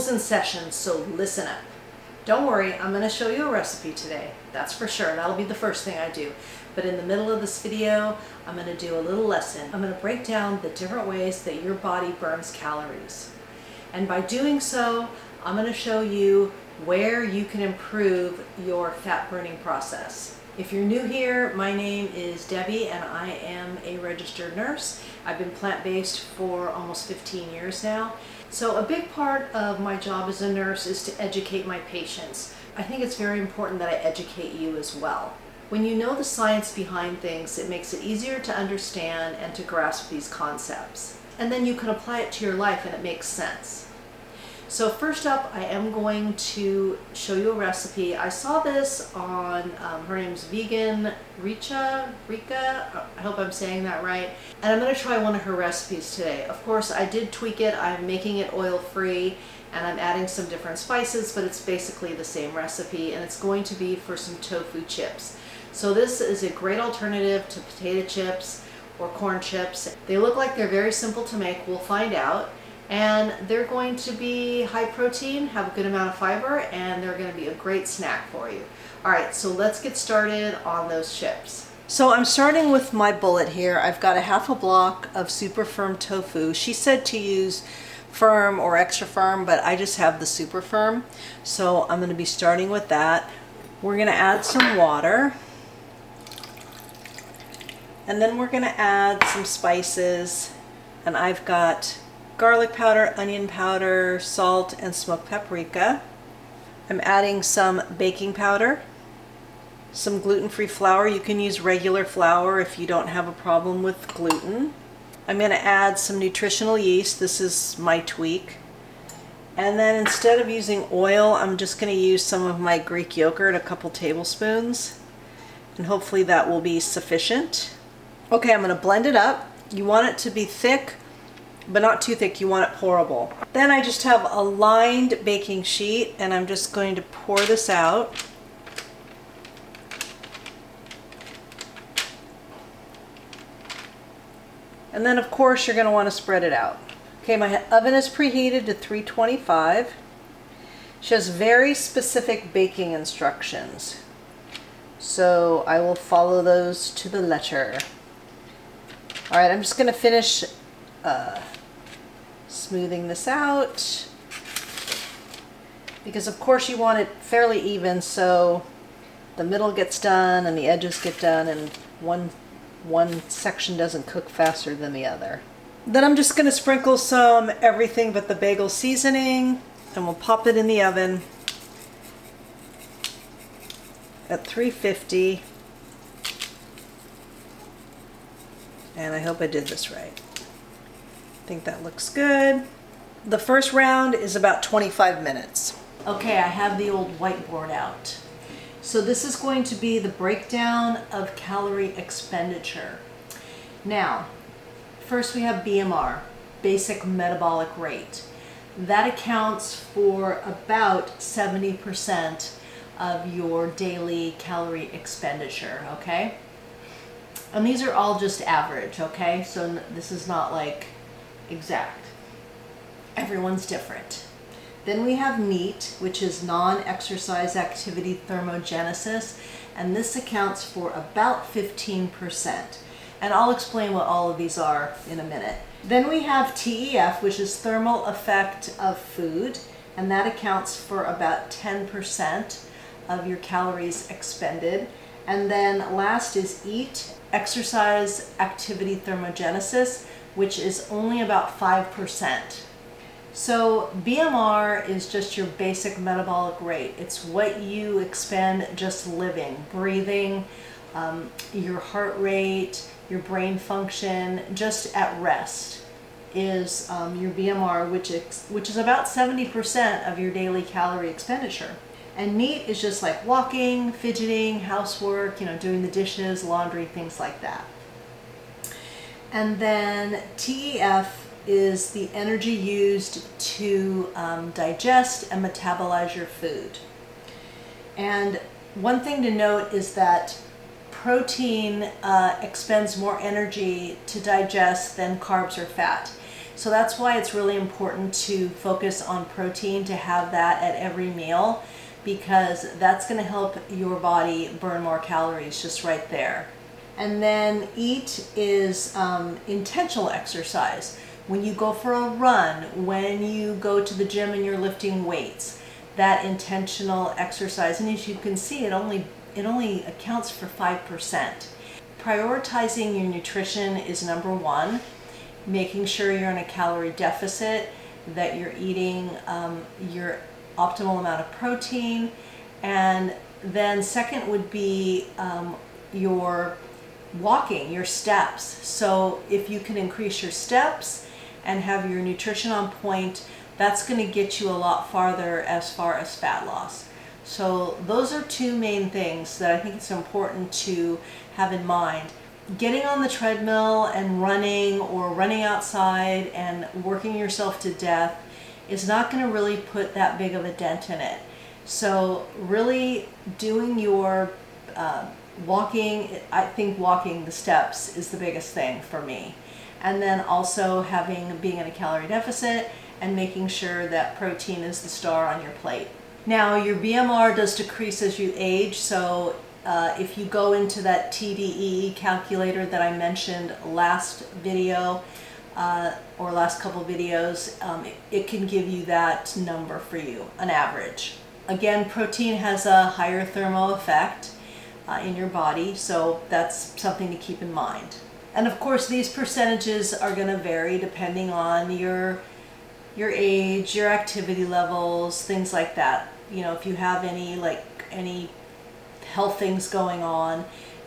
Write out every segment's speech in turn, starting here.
School's in session, so listen up. Don't worry, I'm going to show you a recipe today. That's for sure. That'll be the first thing I do. But in the middle of this video, I'm going to do a little lesson. I'm going to break down the different ways that your body burns calories. And by doing so, I'm going to show you where you can improve your fat burning process. If you're new here, my name is Debbie and I am a registered nurse. I've been plant-based for almost 15 years now. So a big part of my job as a nurse is to educate my patients. I think it's very important that I educate you as well. When you know the science behind things, it makes it easier to understand and to grasp these concepts. And then you can apply it to your life and it makes sense. So first up, I am going to show you a recipe. I saw this on, her name's Vegan Rika, I hope I'm saying that right. And I'm gonna try one of her recipes today. Of course, I did tweak it. I'm making it oil-free and I'm adding some different spices, but it's basically the same recipe, and it's going to be for some tofu chips. So this is a great alternative to potato chips or corn chips. They look like they're very simple to make. We'll find out. And they're going to be high protein, have a good amount of fiber, and they're going to be a great snack for you. All right, so let's get started on those chips. So I'm starting with my bullet here. I've got a half a block of super firm tofu. She said to use firm or extra firm, but I just have the super firm. So I'm going to be starting with that. We're going to add some water. And then we're going to add some spices. And I've got garlic powder, onion powder, salt, and smoked paprika. I'm adding some baking powder, some gluten-free flour. You can use regular flour if you don't have a problem with gluten. I'm going to add some nutritional yeast. This is my tweak. And then instead of using oil, I'm just going to use some of my Greek yogurt, a couple tablespoons. And hopefully that will be sufficient. Okay, I'm going to blend it up. You want it to be thick, but not too thick. You want it pourable. Then I just have a lined baking sheet and I'm just going to pour this out. And then of course you're going to want to spread it out. Okay, my oven is preheated to 325. She has very specific baking instructions, so I will follow those to the letter. All right, I'm just going to finish smoothing this out, because of course you want it fairly even so the middle gets done and the edges get done and one section doesn't cook faster than the other. Then I'm just going to sprinkle some everything but the bagel seasoning and we'll pop it in the oven at 350. And I hope I did this right. I think that looks good. The first round is about 25 minutes. Okay, I have the old whiteboard out. So this is going to be the breakdown of calorie expenditure. Now, first we have BMR, basic metabolic rate. That accounts for about 70% of your daily calorie expenditure, okay? And these are all just average, okay? So this is not like exact. Everyone's different. Then we have NEAT, which is non-exercise activity thermogenesis, and this accounts for about 15%. And I'll explain what all of these are in a minute. Then we have TEF, which is thermal effect of food, and that accounts for about 10% of your calories expended. And then last is EAT, exercise activity thermogenesis, which is only about 5%. So BMR is just your basic metabolic rate. It's what you expend just living, breathing, your heart rate, your brain function, just at rest is your BMR, which is about 70% of your daily calorie expenditure. And NEAT is just like walking, fidgeting, housework, doing the dishes, laundry, things like that. And then TEF is the energy used to digest and metabolize your food. And one thing to note is that protein expends more energy to digest than carbs or fat. So that's why it's really important to focus on protein, to have that at every meal, because that's going to help your body burn more calories just right there. And then EAT is intentional exercise. When you go for a run, when you go to the gym and you're lifting weights, that intentional exercise, and as you can see, it only accounts for 5%. Prioritizing your nutrition is number one. Making sure you're in a calorie deficit, that you're eating your optimal amount of protein, and then second would be your walking, your steps. So if you can increase your steps and have your nutrition on point, that's going to get you a lot farther as far as fat loss. So those are two main things that I think it's important to have in mind. Getting on the treadmill and running, or running outside and working yourself to death, is not going to really put that big of a dent in it. So really doing your walking, I think walking the steps is the biggest thing for me. And then also being in a calorie deficit and making sure that protein is the star on your plate. Now your BMR does decrease as you age, so if you go into that TDEE calculator that I mentioned last video or last couple videos, it can give you that number for you, an average. Again, protein has a higher thermal effect in your body, so that's something to keep in mind. And of course, these percentages are going to vary depending on your age, your activity levels, things like that. You know, if you have any health things going on,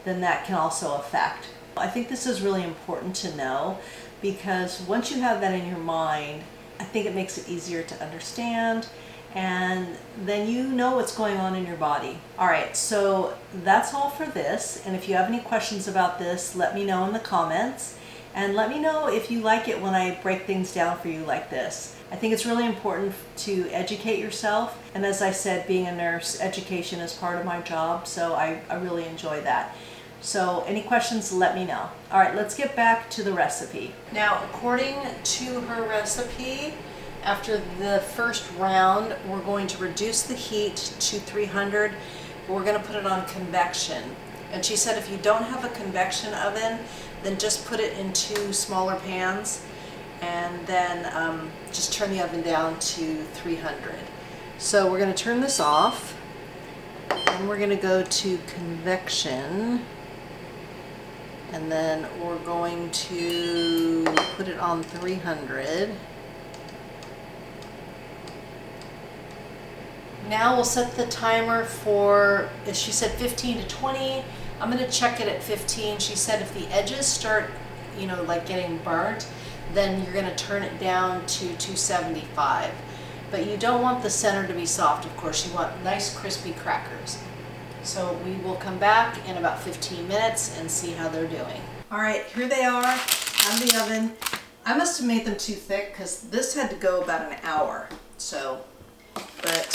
then that can also affect. I think this is really important to know, because once you have that in your mind, I think it makes it easier to understand, and then you know what's going on in your body. All right, so that's all for this, and if you have any questions about this, let me know in the comments, and let me know if you like it when I break things down for you like this. I think it's really important to educate yourself, and as I said, being a nurse, education is part of my job, so I really enjoy that. So any questions, let me know. All right, let's get back to the recipe. Now, according to her recipe, after the first round, we're going to reduce the heat to 300. We're going to put it on convection. And she said if you don't have a convection oven, then just put it in 2 smaller pans, and then just turn the oven down to 300. So we're going to turn this off, and we're going to go to convection, and then we're going to put it on 300. Now we'll set the timer for, as she said, 15 to 20. I'm going to check it at 15. She said if the edges start, like getting burnt, then you're going to turn it down to 275. But you don't want the center to be soft, of course. You want nice crispy crackers. So we will come back in about 15 minutes and see how they're doing. All right, here they are out of the oven. I must have made them too thick because this had to go about an hour. So, but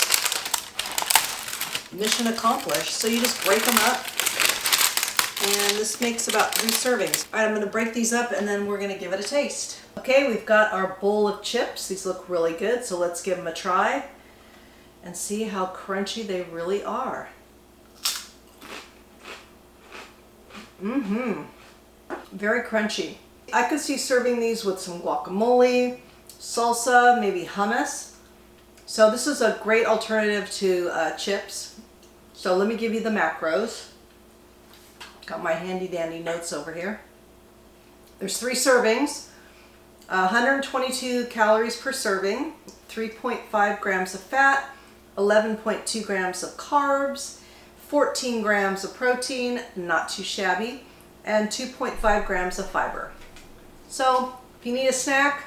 mission accomplished. So you just break them up, and this makes about 3 servings. All right, I'm going to break these up, and then we're going to give it a taste. Okay, we've got our bowl of chips. These look really good, so let's give them a try and see how crunchy they really are. Very crunchy. I could see serving these with some guacamole, salsa, maybe hummus. So this is a great alternative to chips. So let me give you the macros. Got my handy dandy notes over here. There's 3 servings, 122 calories per serving, 3.5 grams of fat, 11.2 grams of carbs, 14 grams of protein, not too shabby, and 2.5 grams of fiber. So if you need a snack,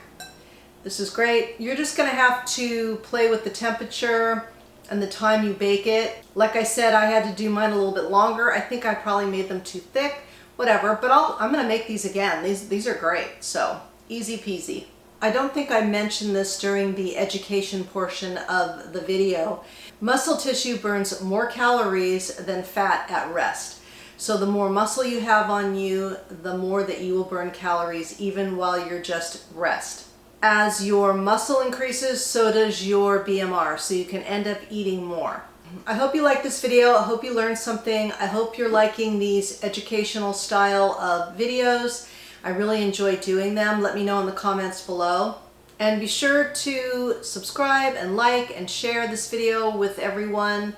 this is great. You're just going to have to play with the temperature and the time you bake it. Like I said, I had to do mine a little bit longer. I think I probably made them too thick, whatever, but I'm going to make these again. These are great, so easy peasy. I don't think I mentioned this during the education portion of the video. Muscle tissue burns more calories than fat at rest. So the more muscle you have on you, the more that you will burn calories even while you're just rest. as your muscle increases, so does your BMR, so you can end up eating more. I hope you like this video. I hope you learned something. I hope you're liking these educational style of videos. I really enjoy doing them. Let me know in the comments below. And be sure to subscribe and like and share this video with everyone.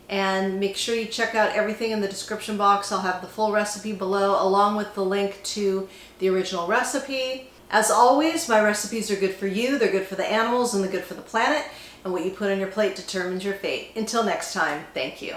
And make sure you check out everything in the description box. I'll have the full recipe below, along with the link to the original recipe. As always, my recipes are good for you, they're good for the animals, and they're good for the planet. And what you put on your plate determines your fate. Until next time, thank you.